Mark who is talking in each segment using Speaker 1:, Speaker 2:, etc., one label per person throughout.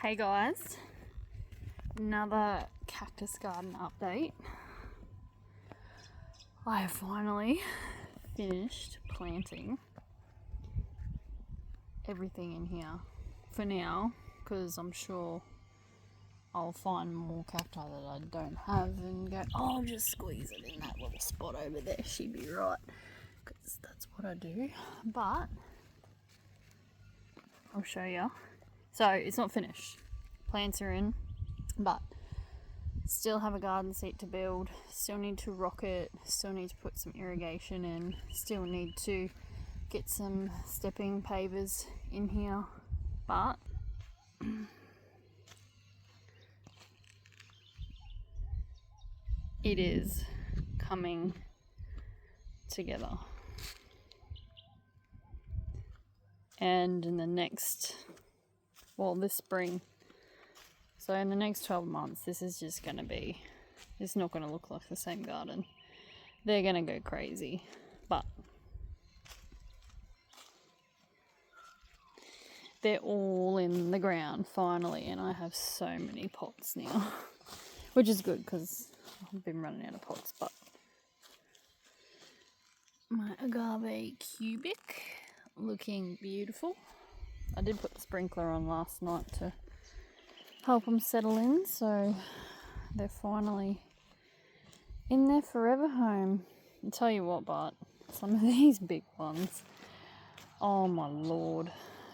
Speaker 1: Hey guys, another cactus garden update. I have finally finished planting everything in here for now, because I'm sure I'll find more cacti that I don't have and go, oh, I'll just squeeze it in that little spot over there, she'd be right, because that's what I do. But I'll show you. So it's not finished, plants are in, but still have a garden seat to build, still need to rock it, still need to put some irrigation in, still need to get some stepping pavers in here, but it is coming together. And in the next, this spring, so in the next 12 months, this is just going to be, it's not going to look like the same garden. They're going to go crazy, but they're all in the ground finally, and I have so many pots now, which is good because I've been running out of pots. But my agave cubic looking beautiful. I did put the sprinkler on last night to help them settle in, so they're finally in their forever home. I'll tell you what, but some of these big ones, oh my lord,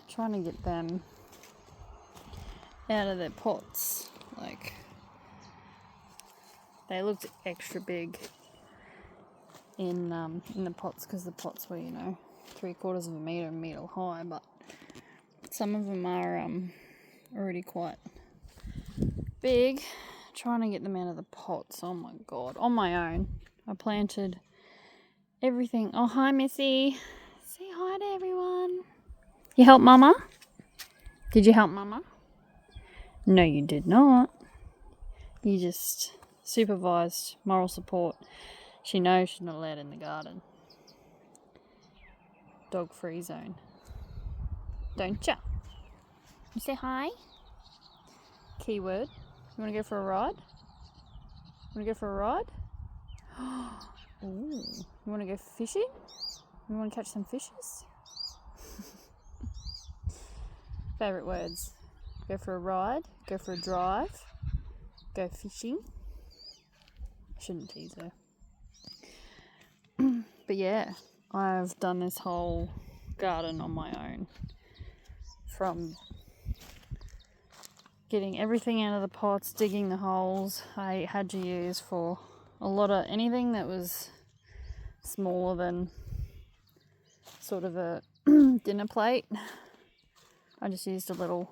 Speaker 1: trying to get them out of their pots, like, they looked extra big in the pots, because the pots were, 3/4 of a metre high, but some of them are already quite big. Trying to get them out of the pots, oh my god, on my own. I planted everything. Oh, hi Missy, say hi to everyone. You helped Mama? Did you help Mama? No, you did not. You just supervised, moral support. She knows she's not allowed in the garden. Dog free zone. Don't ya? You say hi? Keyword. You want to go for a ride? Want to go for a ride? Ooh. You want to go fishing? You want to catch some fishes? Favourite words. Go for a ride. Go for a drive. Go fishing. I shouldn't tease her. But yeah, I've done this whole garden on my own. From getting everything out of the pots, digging the holes. I had to use for a lot of anything that was smaller than sort of a dinner plate. I just used a little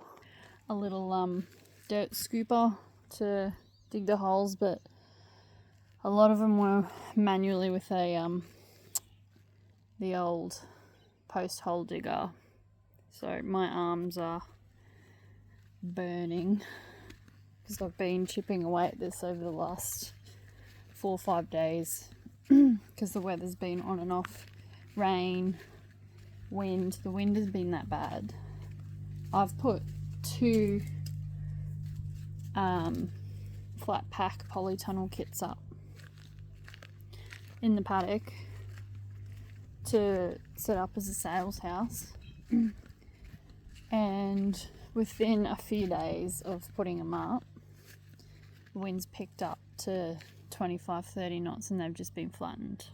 Speaker 1: dirt scooper to dig the holes, but a lot of them were manually with the old post hole digger. So my arms are burning because I've been chipping away at this over the last 4 or 5 days because the weather's been on and off. Rain, wind. The wind has been that bad. I've put 2 flat pack polytunnel kits up in the paddock to set up as a sales house. And within a few days of putting them up, the wind's picked up to 25-30 knots and they've just been flattened.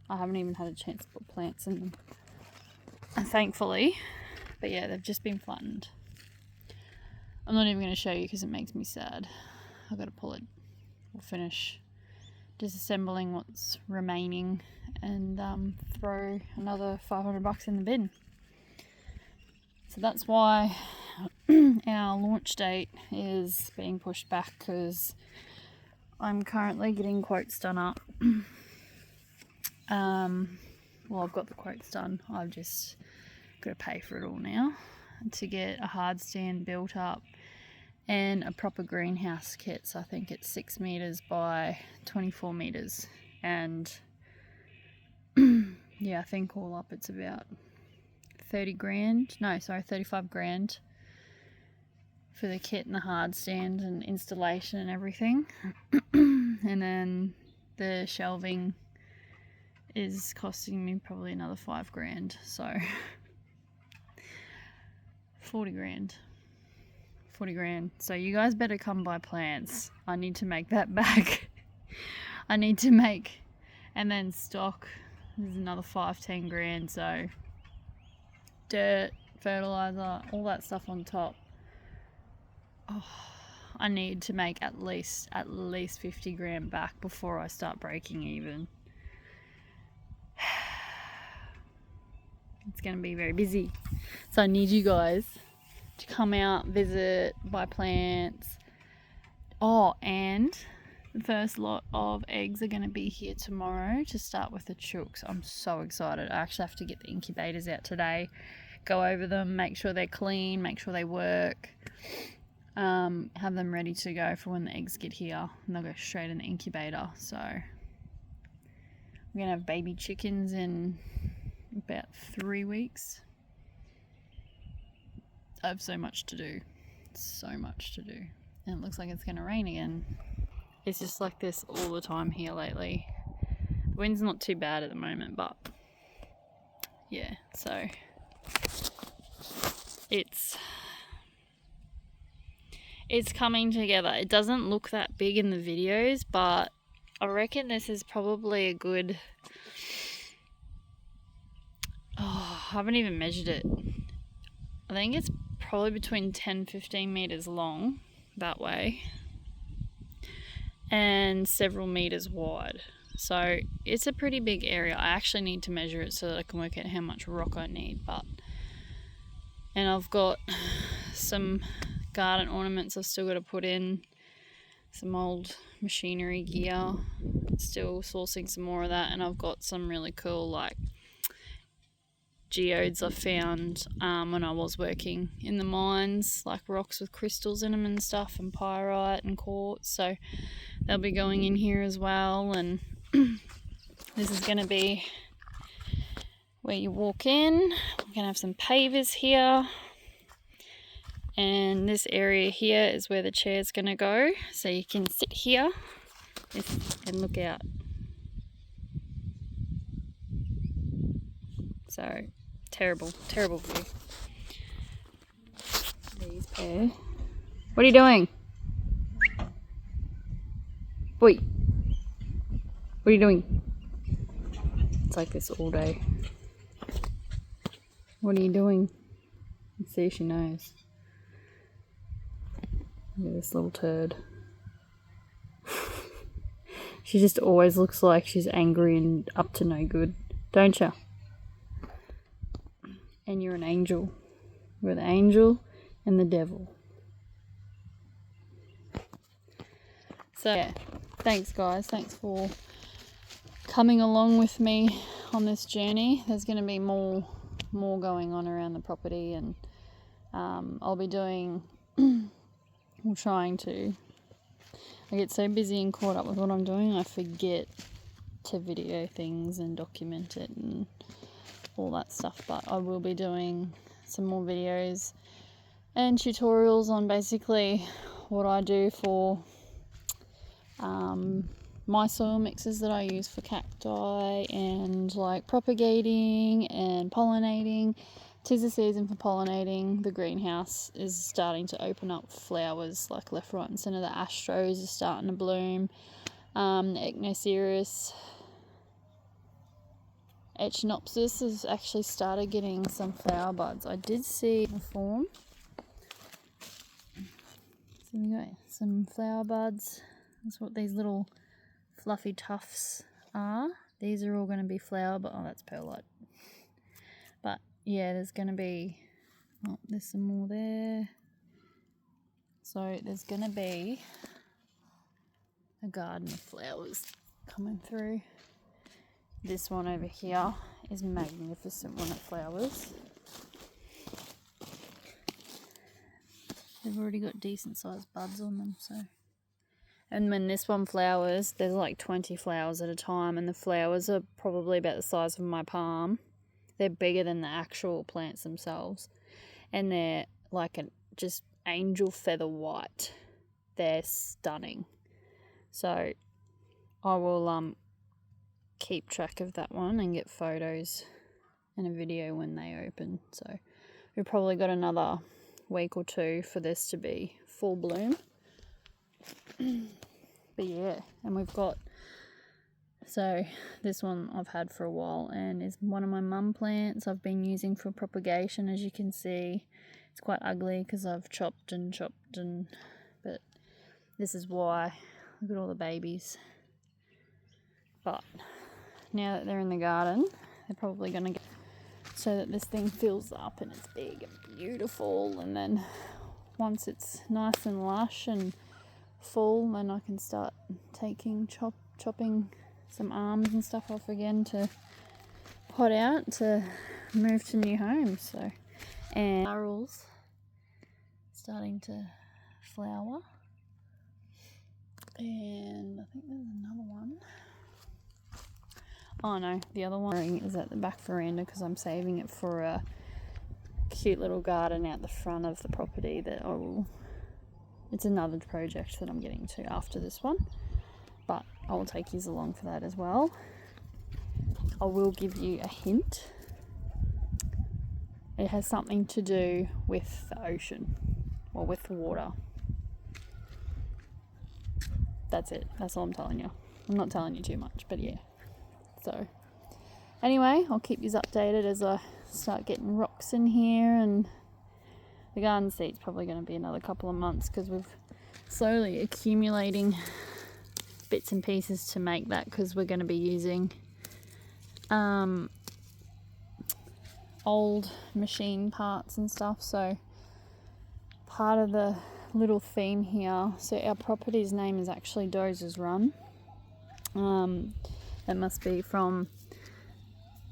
Speaker 1: I haven't even had a chance to put plants in them, thankfully. But yeah, they've just been flattened. I'm not even going to show you because it makes me sad. I've got to pull it. We'll finish disassembling what's remaining and throw another $500 in the bin. So that's why our launch date is being pushed back, because I'm currently getting quotes done up. I've got the quotes done. I've just got to pay for it all now to get a hard stand built up and a proper greenhouse kit. So I think it's 6 meters by 24 meters, and yeah, I think all up it's about 35 grand for the kit and the hard stand and installation and everything. And then the shelving is costing me probably another $5,000, so 40 grand. 40 grand. So you guys better come buy plants. I need to make that back. I need to make, and then stock is another 5-10 grand. So dirt, fertilizer, all that stuff on top. Oh, I need to make at least 50 grand back before I start breaking even. It's going to be very busy. So I need you guys to come out, visit, buy plants. Oh, and the first lot of eggs are going to be here tomorrow to start with the chooks. I'm so excited. I actually have to get the incubators out today, go over them, make sure they're clean, make sure they work, have them ready to go for when the eggs get here, and they'll go straight in the incubator. So we're going to have baby chickens in about 3 weeks. I have so much to do. So much to do. And it looks like it's going to rain again. It's just like this all the time here lately. The wind's not too bad at the moment, but yeah, so it's coming together. It doesn't look that big in the videos, but I reckon this is probably a good, I haven't even measured it. I think it's probably between 10-15 meters long that way and several meters wide. So it's a pretty big area. I actually need to measure it so that I can work out how much rock I need. And I've got some garden ornaments I've still got to put in, some old machinery gear, still sourcing some more of that, and I've got some really cool like geodes I found when I was working in the mines, like rocks with crystals in them and stuff, and pyrite and quartz, so they'll be going in here as well. And this is going to be where you walk in. We're going to have some pavers here, and this area here is where the chair's going to go, so you can sit here and look out. So terrible view. These pair. What are you doing? Boy, what are you doing? It's like this all day. What are you doing? Let's see if she knows. Look at this little turd. She just always looks like she's angry and up to no good, don't you? And you're an angel. You're the angel and the devil. So yeah, thanks guys. Thanks for coming along with me on this journey. There's going to be more going on around the property, and I'll be doing, I'm trying to, I get so busy and caught up with what I'm doing, I forget to video things and document it and all that stuff. But I will be doing some more videos and tutorials on basically what I do for my soil mixes that I use for cacti, and like propagating and pollinating. 'Tis the season for pollinating. The greenhouse is starting to open up flowers like left, right and centre. The astros are starting to bloom. Echinopsis Echinopsis has actually started getting some flower buds. I did see the form. So we got some flower buds. That's what these little fluffy tufts are. These are all going to be flower, but oh, that's perlite. But yeah, there's going to be, oh, there's some more there. So there's going to be a garden of flowers coming through. This one over here is magnificent when it flowers. They've already got decent sized buds on them, so. And when this one flowers, there's like 20 flowers at a time, and the flowers are probably about the size of my palm. They're bigger than the actual plants themselves, and they're like just angel feather white. They're stunning. So I will keep track of that one and get photos and a video when they open. So we've probably got another week or two for this to be full bloom. But yeah, and we've got, so this one I've had for a while and is one of my mum plants I've been using for propagation. As you can see, it's quite ugly because I've chopped, but this is why. Look at all the babies. But now that they're in the garden, they're probably going to get, so that this thing fills up and it's big and beautiful, and then once it's nice and lush and full, then I can start chopping some arms and stuff off again to pot out to move to new homes. So, and laurels starting to flower, and I think there's another one. Oh no, the other one is at the back veranda because I'm saving it for a cute little garden out the front of the property that I will, it's another project that I'm getting to after this one, but I will take you along for that as well. I will give you a hint. It has something to do with the ocean or with the water. That's it. That's all I'm telling you. I'm not telling you too much, but yeah. So anyway, I'll keep you updated as I start getting rocks in here, and the garden seat's probably going to be another couple of months because we're slowly accumulating bits and pieces to make that, because we're going to be using old machine parts and stuff. So part of the little theme here, so our property's name is actually Dozer's Run. That must be from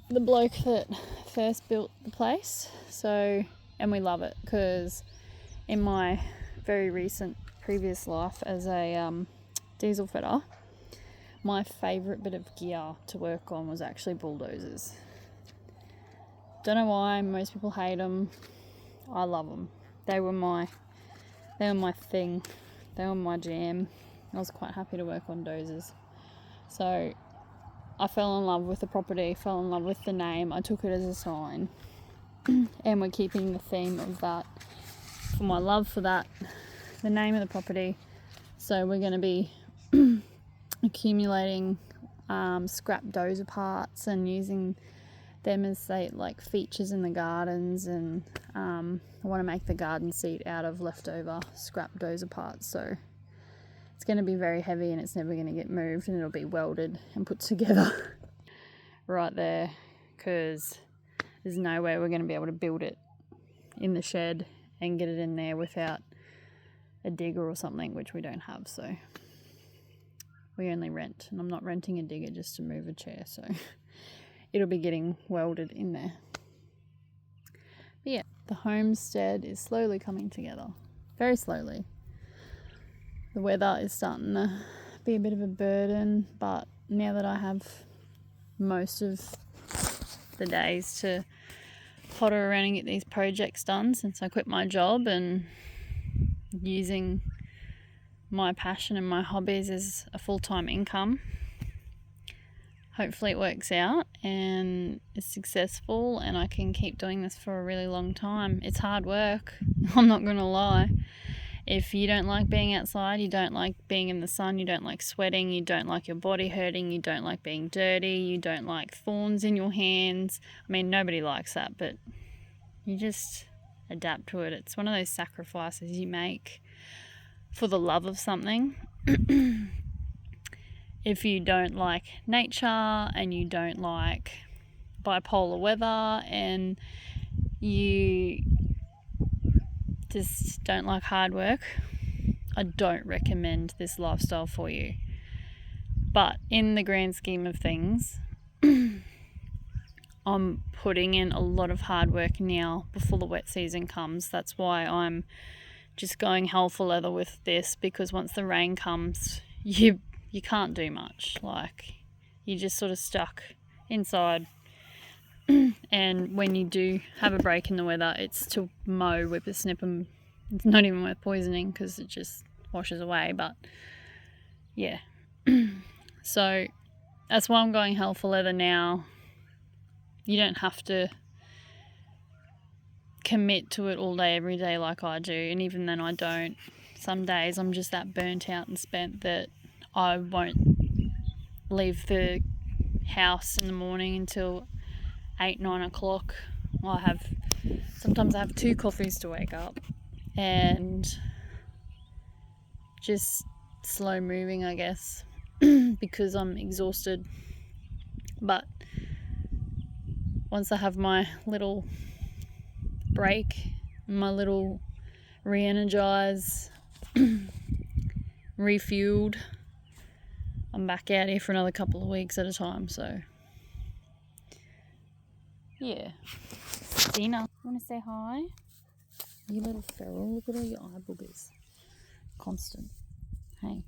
Speaker 1: the bloke that first built the place. So, and we love it because in my very recent previous life as a diesel fitter, my favourite bit of gear to work on was actually bulldozers. Don't know why most people hate them. I love them. They were my thing. They were my jam. I was quite happy to work on dozers. So I fell in love with the property, fell in love with the name. I took it as a sign. And we're keeping the theme of that, for my love for that, the name of the property. So we're going to be accumulating scrap dozer parts and using them as features in the gardens, and I want to make the garden seat out of leftover scrap dozer parts. So it's going to be very heavy and it's never going to get moved, and it'll be welded and put together right there, because there's no way we're going to be able to build it in the shed and get it in there without a digger or something, which we don't have. So we only rent, and I'm not renting a digger just to move a chair, so it'll be getting welded in there. But yeah, the homestead is slowly coming together, very slowly. The weather is starting to be a bit of a burden, but now that I have most of the days to potter around and get these projects done since I quit my job, and using my passion and my hobbies as a full-time income, hopefully it works out and is successful and I can keep doing this for a really long time. It's hard work, I'm not going to lie. If you don't like being outside, you don't like being in the sun, you don't like sweating, you don't like your body hurting, you don't like being dirty, you don't like thorns in your hands. I mean, nobody likes that, but you just adapt to it. It's one of those sacrifices you make for the love of something. If you don't like nature and you don't like bipolar weather and you just don't like hard work, I don't recommend this lifestyle for you. But in the grand scheme of things, I'm putting in a lot of hard work now before the wet season comes. That's why I'm just going hell for leather with this, because once the rain comes, you can't do much. Like, you're just sort of stuck inside. And when you do have a break in the weather, it's to mow, whippersnip and It's not even worth poisoning because it just washes away, but yeah. So that's why I'm going hell for leather now. You don't have to commit to it all day, every day like I do, and even then I don't. Some days I'm just that burnt out and spent that I won't leave the house in the morning until 8-9 o'clock. Sometimes I have 2 coffees to wake up, and just slow moving, I guess, because I'm exhausted. But once I have my little break, my little re-energize, refueled, I'm back out here for another couple of weeks at a time. So yeah. Dina, you want to say hi? You little feral, look at all your eye boogers. Constant. Hey.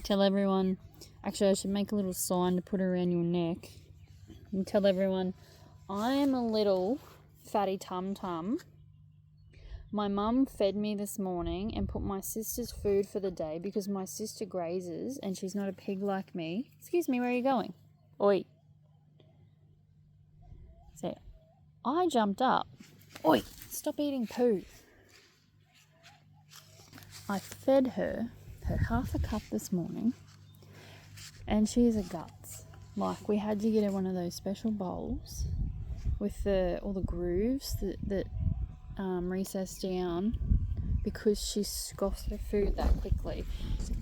Speaker 1: Tell everyone, actually I should make a little sign to put around your neck and tell everyone I am a little fatty tum-tum. My mum fed me this morning and put my sister's food for the day because my sister grazes and she's not a pig like me. Excuse me, where are you going? Oi. So I jumped up. Oi, stop eating poo. I fed her half a cup this morning and she's a guts. Like, we had to get her one of those special bowls with all the grooves that recess down because she scoffs her food that quickly.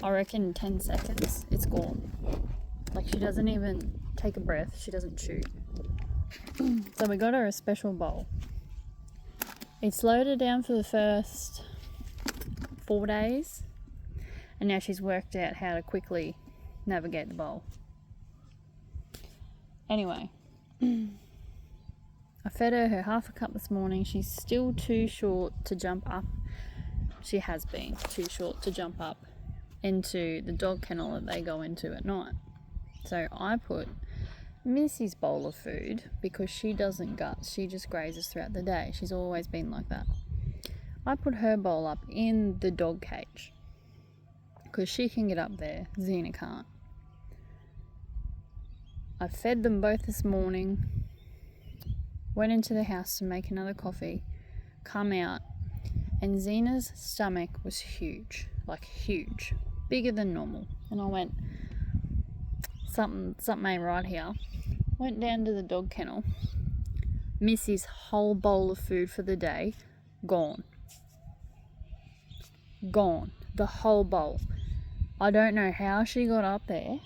Speaker 1: I reckon in 10 seconds it's gone. Like, she doesn't even take a breath, she doesn't chew. So we got her a special bowl. It slowed her down for the first 4 days, and now she's worked out how to quickly navigate the bowl. Anyway, I fed her half a cup this morning. She's still too short to jump up. She has been too short to jump up into the dog kennel that they go into at night. So I put Missy's bowl of food, because she doesn't gut, she just grazes throughout the day. She's always been like that. I put her bowl up in the dog cage because she can get up there, Xena can't. I fed them both this morning, went into the house to make another coffee, come out, and Xena's stomach was huge, like huge, bigger than normal. And I went, something ain't right here. Went down to the dog kennel. Missy's whole bowl of food for the day, gone. Gone. The whole bowl. I don't know how she got up there.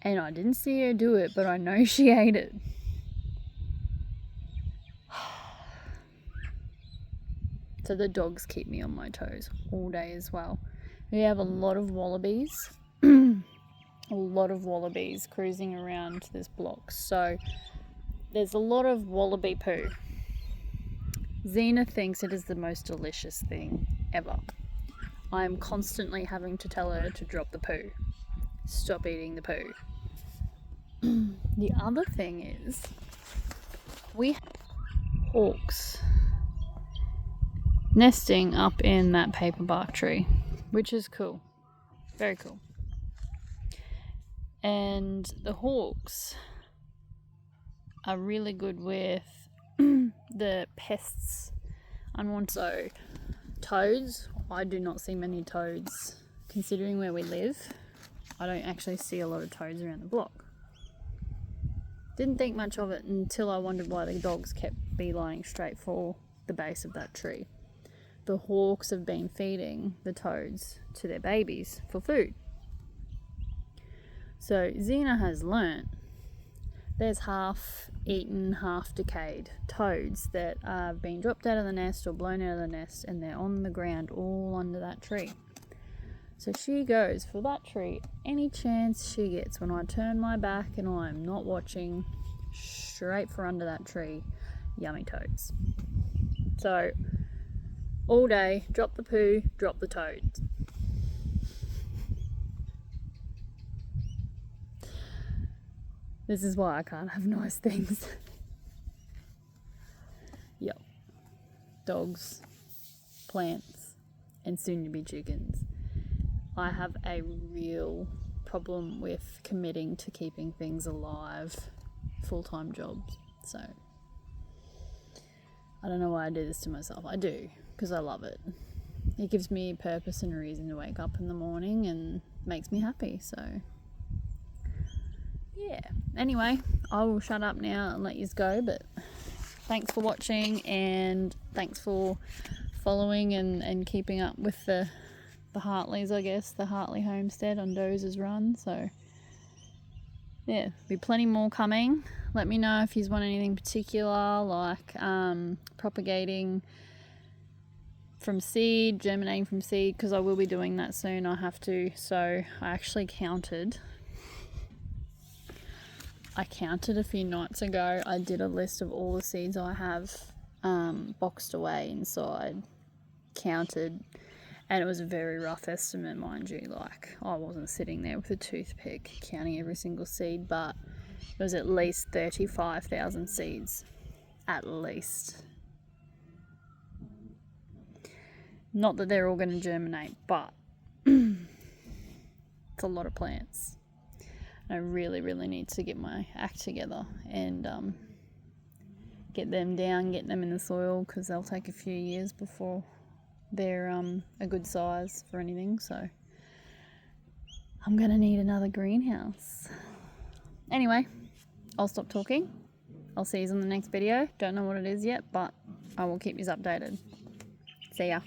Speaker 1: And I didn't see her do it, but I know she ate it. So the dogs keep me on my toes all day as well. We have a lot of wallabies. A lot of wallabies cruising around this block. So there's a lot of wallaby poo. Xena thinks it is the most delicious thing ever. I am constantly having to tell her to drop the poo. Stop eating the poo. The other thing is, we have hawks nesting up in that paper bark tree, which is cool. Very cool. And the hawks are really good with the pests. So toads, I do not see many toads. Considering where we live, I don't actually see a lot of toads around the block. Didn't think much of it until I wondered why the dogs kept beelining straight for the base of that tree. The hawks have been feeding the toads to their babies for food. So Xena has learnt there's half-eaten, half-decayed toads that have been dropped out of the nest or blown out of the nest, and they're on the ground all under that tree. So she goes for that tree any chance she gets. When I turn my back and I'm not watching, straight for under that tree, yummy toads. So all day, drop the poo, drop the toads. This is why I can't have nice things. Yep. dogs, plants, and soon to be chickens. I have a real problem with committing to keeping things alive, full-time jobs. So I don't know why I do this to myself. I do, because I love it. It gives me purpose and a reason to wake up in the morning and makes me happy. So yeah, anyway, I will shut up now and let you go, but thanks for watching, and thanks for following and keeping up with the Hartleys, I guess, the Hartley homestead on Doze's Run. So yeah, there'll be plenty more coming. Let me know if you want anything particular, like propagating from seed, germinating from seed, because I will be doing that soon. I have to. So I actually counted a few nights ago. I did a list of all the seeds I have boxed away inside, counted, and it was a very rough estimate, mind you. Like, I wasn't sitting there with a toothpick counting every single seed, but it was at least 35,000 seeds, at least. Not that they're all going to germinate, but it's a lot of plants. I really, really need to get my act together and get them down, get them in the soil, because they'll take a few years before they're a good size for anything. So I'm going to need another greenhouse. Anyway, I'll stop talking. I'll see you in the next video. Don't know what it is yet, but I will keep you updated. See ya.